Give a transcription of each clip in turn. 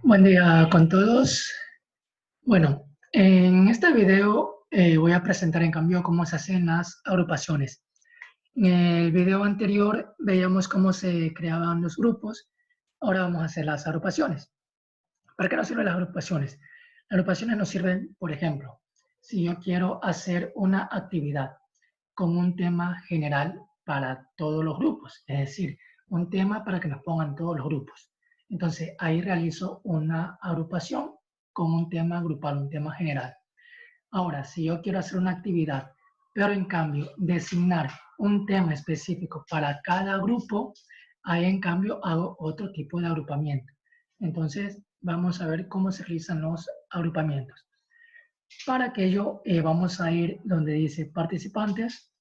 Buen día con todos. Bueno, en este video voy a presentar en cambio cómo se hacen las agrupaciones. En el video anterior veíamos cómo se creaban los grupos. Ahora vamos a hacer las agrupaciones. ¿Para qué nos sirven las agrupaciones? Las agrupaciones nos sirven, por ejemplo, si yo quiero hacer una actividad con un tema general para todos los grupos, es decir, un tema para que nos pongan todos los grupos. Entonces, ahí realizo una agrupación con un tema grupal, un tema general. Ahora, si yo quiero hacer una actividad, pero en cambio designar un tema específico para cada grupo, ahí en cambio hago otro tipo de agrupamiento. Entonces, vamos a ver cómo se realizan los agrupamientos. Para aquello, vamos a ir donde dice participantes.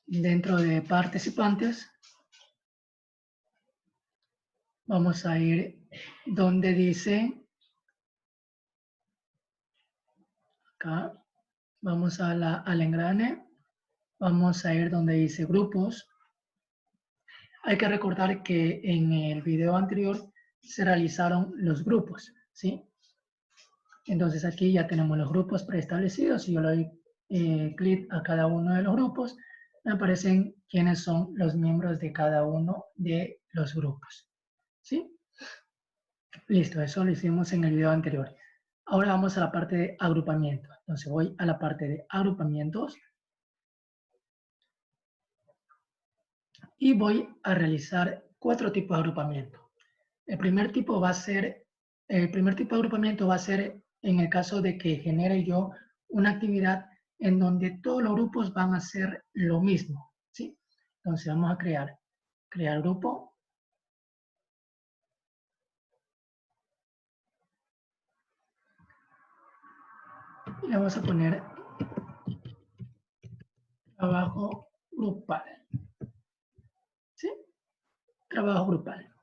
Dentro de participantes, vamos a ir donde dice, acá, vamos al engrane, vamos a ir donde dice grupos. Hay que recordar que en el video anterior se realizaron los grupos, ¿sí? Entonces aquí ya tenemos los grupos preestablecidos. Si yo le doy clic a cada uno de los grupos, me aparecen quiénes son los miembros de cada uno de los grupos, ¿sí? Listo, eso lo hicimos en el video anterior. Ahora vamos a la parte de agrupamiento. Entonces voy a la parte de agrupamientos y voy a realizar 4 tipos de agrupamiento. El primer tipo de agrupamiento va a ser en el caso de que genere yo una actividad en donde todos los grupos van a hacer lo mismo, ¿sí? Entonces vamos a crear grupo. Y le vamos a poner trabajo grupal, ¿sí? Trabajo grupal.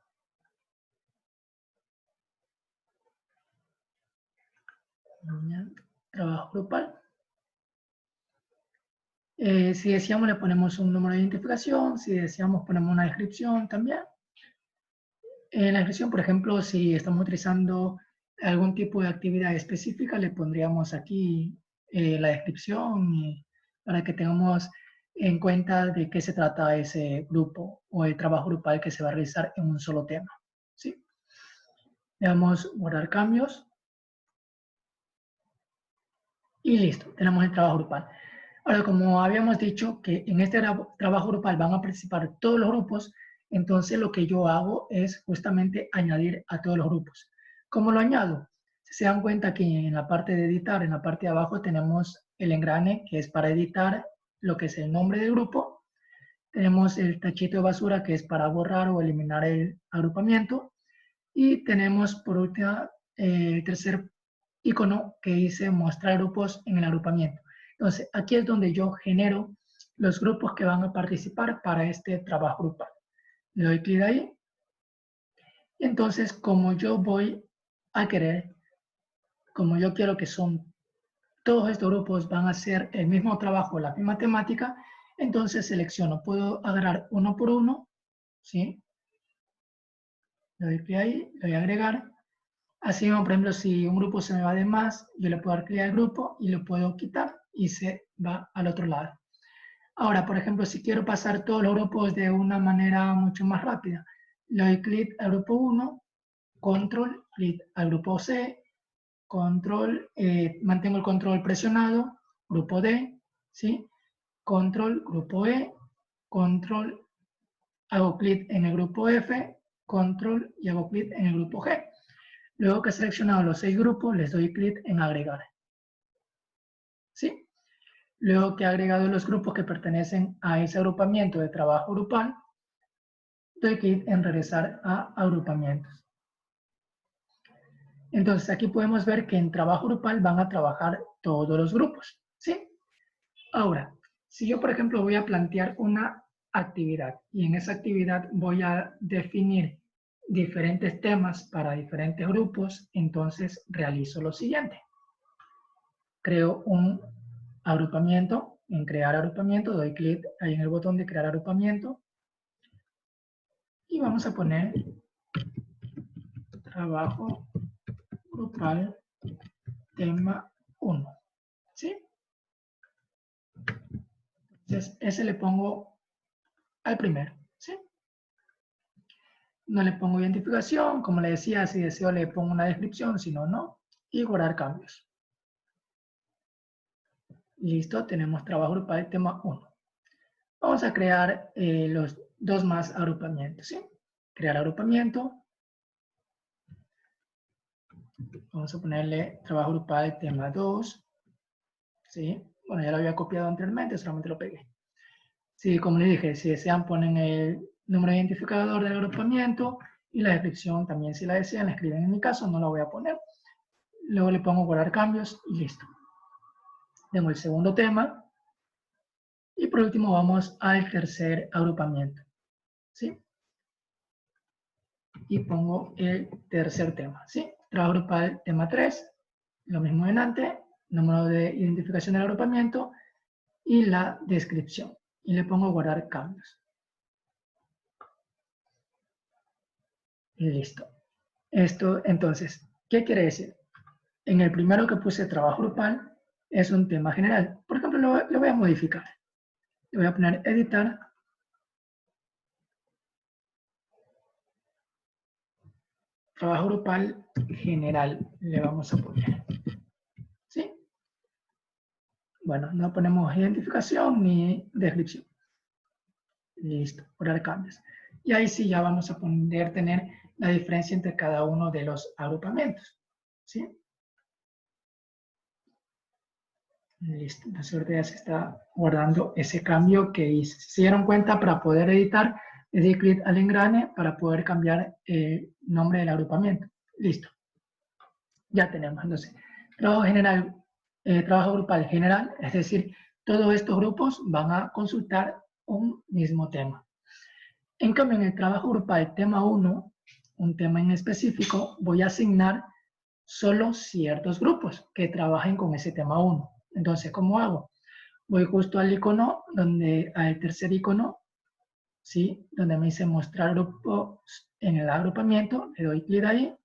Trabajo grupal. Si deseamos le ponemos un número de identificación, si deseamos ponemos una descripción también. En la descripción, por ejemplo, si estamos utilizando algún tipo de actividad específica, le pondríamos aquí la descripción para que tengamos en cuenta de qué se trata ese grupo o el trabajo grupal que se va a realizar en un solo tema, ¿sí? Le damos guardar cambios y listo, tenemos el trabajo grupal. Ahora, como habíamos dicho que en este trabajo grupal van a participar todos los grupos, entonces lo que yo hago es justamente añadir a todos los grupos. ¿Cómo lo añado? Si se dan cuenta que en la parte de editar, en la parte de abajo tenemos el engrane que es para editar lo que es el nombre del grupo. Tenemos el tachito de basura que es para borrar o eliminar el agrupamiento. Y tenemos por último el tercer icono que dice mostrar grupos en el agrupamiento. Entonces, aquí es donde yo genero los grupos que van a participar para este trabajo grupal. Le doy clic ahí. Y entonces, como yo quiero que son todos estos grupos van a hacer el mismo trabajo, la misma temática, entonces selecciono, puedo agarrar uno por uno, ¿sí? Le doy clic ahí, le doy a agregar. Así, por ejemplo, si un grupo se me va de más, yo le puedo dar clic al grupo y lo puedo quitar y se va al otro lado. Ahora, por ejemplo, si quiero pasar todos los grupos de una manera mucho más rápida, le doy clic al grupo 1, control, clic al grupo C, control, mantengo el control presionado, grupo D, ¿sí? Control, grupo E, control, hago clic en el grupo F, control y hago clic en el grupo G. Luego que he seleccionado los 6 grupos, les doy clic en agregar. ¿Sí? Luego que he agregado los grupos que pertenecen a ese agrupamiento de trabajo grupal, doy clic en regresar a agrupamientos. Entonces aquí podemos ver que en trabajo grupal van a trabajar todos los grupos. ¿Sí? Ahora, si yo por ejemplo voy a plantear una actividad y en esa actividad voy a definir diferentes temas para diferentes grupos, entonces realizo lo siguiente. Creo un agrupamiento, en crear agrupamiento, doy clic ahí en el botón de crear agrupamiento y vamos a poner trabajo grupal, tema 1. ¿Sí? Entonces, ese le pongo al primero. ¿Sí? No le pongo identificación, como le decía, si deseo le pongo una descripción, si no, no. Y guardar cambios. Listo, tenemos trabajo grupal, tema 1. Vamos a crear los dos más agrupamientos, ¿sí? Crear agrupamiento. Vamos a ponerle trabajo grupal, tema 2. ¿Sí? Bueno, ya lo había copiado anteriormente, solamente lo pegué. Sí, como les dije, si desean ponen el número de identificador del agrupamiento y la descripción también si la desean, la escriben. En mi caso no la voy a poner. Luego le pongo guardar cambios y listo. Tengo el segundo tema. Y por último vamos al tercer agrupamiento. ¿Sí? Y pongo el tercer tema. ¿Sí? Trabajo grupal tema 3. Lo mismo delante. Número de identificación del agrupamiento y la descripción. Y le pongo guardar cambios. Y listo. Esto, entonces, ¿qué quiere decir? En el primero que puse trabajo grupal es un tema general. Por ejemplo, lo voy a modificar. Le voy a poner editar. Trabajo grupal general le vamos a poner. ¿Sí? Bueno, no ponemos identificación ni descripción. Listo, guardar cambios. Y ahí sí ya vamos a poder tener la diferencia entre cada uno de los agrupamientos. ¿Sí? Listo, entonces ahorita ya se está guardando ese cambio que hice. Si se dieron cuenta, para poder editar, le di clic al engrane para poder cambiar el nombre del agrupamiento. Listo. Ya tenemos, entonces, trabajo general, trabajo grupal general, es decir, todos estos grupos van a consultar un mismo tema. En cambio, en el trabajo grupal tema 1, un tema en específico, voy a asignar solo ciertos grupos que trabajen con ese tema 1. Entonces, ¿cómo hago? Voy justo al icono, al tercer icono, ¿sí? Donde me dice mostrar grupos en el agrupamiento, le doy clic ahí.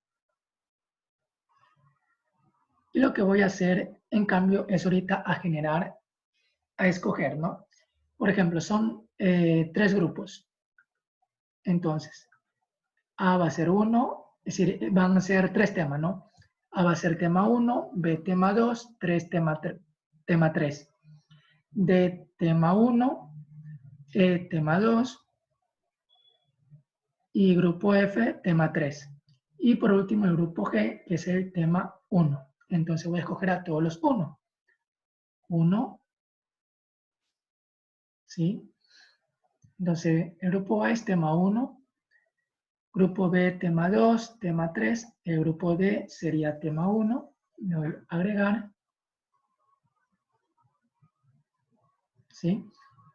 Y lo que voy a hacer, en cambio, es ahorita a escoger, ¿no? Por ejemplo, son 3 grupos. Entonces, A va a ser 1, es decir, van a ser 3 temas, ¿no? A va a ser tema 1, B tema 2, 3 tema 3. D tema 1, E tema 2 y grupo F tema 3. Y por último el grupo G, que es el tema 1. Entonces voy a escoger a todos los 1. 1, ¿sí? Entonces el grupo A es tema 1, grupo B tema 2, tema 3, el grupo D sería tema 1, le doy a agregar, ¿sí?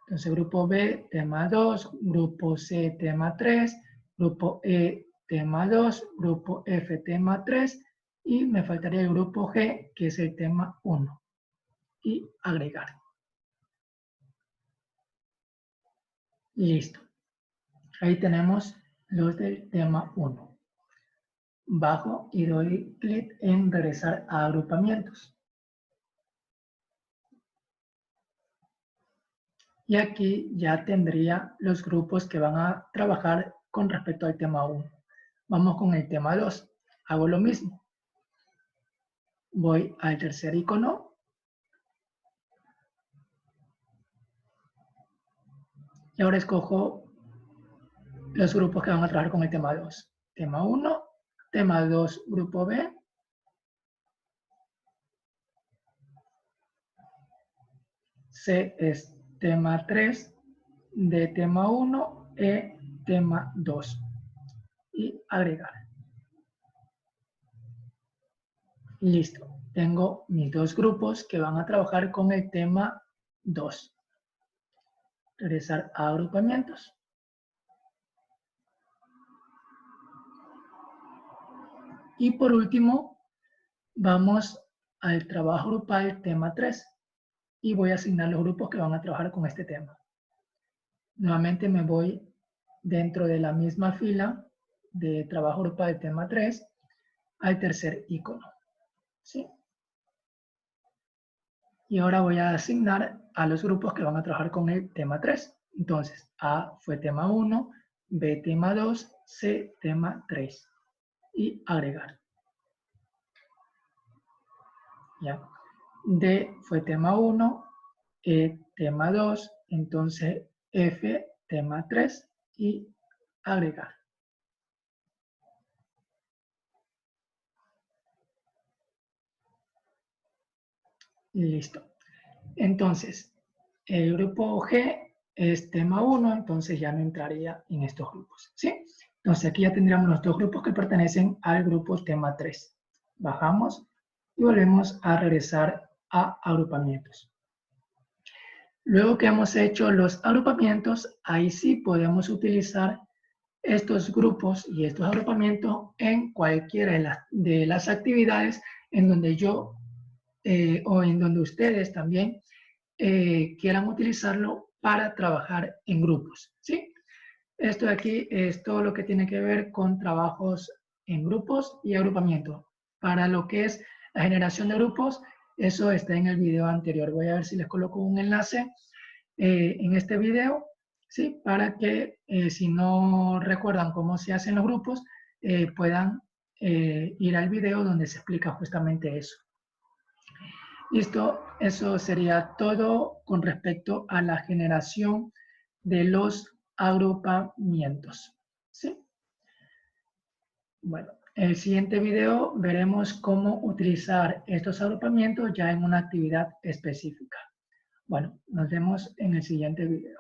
Entonces grupo B tema 2, grupo C tema 3, grupo E tema 2, grupo F tema 3 y me faltaría el grupo G que es el tema 1 y agregar. Listo. Ahí tenemos los del tema 1. Bajo y doy clic en regresar a agrupamientos. Y aquí ya tendría los grupos que van a trabajar con respecto al tema 1. Vamos con el tema 2. Hago lo mismo. Voy al tercer icono. Y ahora escojo los grupos que van a trabajar con el tema 2. Tema 1, tema 2, grupo B. C es tema 3, D tema 1, E tema 2. Y agregar. Listo. Tengo mis dos grupos que van a trabajar con el tema 2. Regresar a agrupamientos. Y por último, vamos al trabajo grupal tema 3. Y voy a asignar los grupos que van a trabajar con este tema. Nuevamente me voy dentro de la misma fila de trabajo grupal del tema 3 al tercer icono. ¿Sí? Y ahora voy a asignar a los grupos que van a trabajar con el tema 3. Entonces, A fue tema 1, B tema 2, C tema 3. Y agregar. ¿Ya? D fue tema 1, E tema 2, entonces F tema 3 y agregar. Listo. Entonces, el grupo G es tema 1, entonces ya no entraría en estos grupos, ¿sí? Entonces aquí ya tendríamos los dos grupos que pertenecen al grupo tema 3. Bajamos y volvemos a regresar a agrupamientos. Luego que hemos hecho los agrupamientos, ahí sí podemos utilizar estos grupos y estos agrupamientos en cualquiera de las actividades en donde yo o en donde ustedes también quieran utilizarlo para trabajar en grupos, ¿sí? Esto de aquí es todo lo que tiene que ver con trabajos en grupos y agrupamiento. Para lo que es la generación de grupos, eso está en el video anterior. Voy a ver si les coloco un enlace en este video, ¿sí? Para que si no recuerdan cómo se hacen los grupos, puedan ir al video donde se explica justamente eso. Listo, eso sería todo con respecto a la generación de los agrupamientos. ¿Sí? Bueno, en el siguiente video veremos cómo utilizar estos agrupamientos ya en una actividad específica. Bueno, nos vemos en el siguiente video.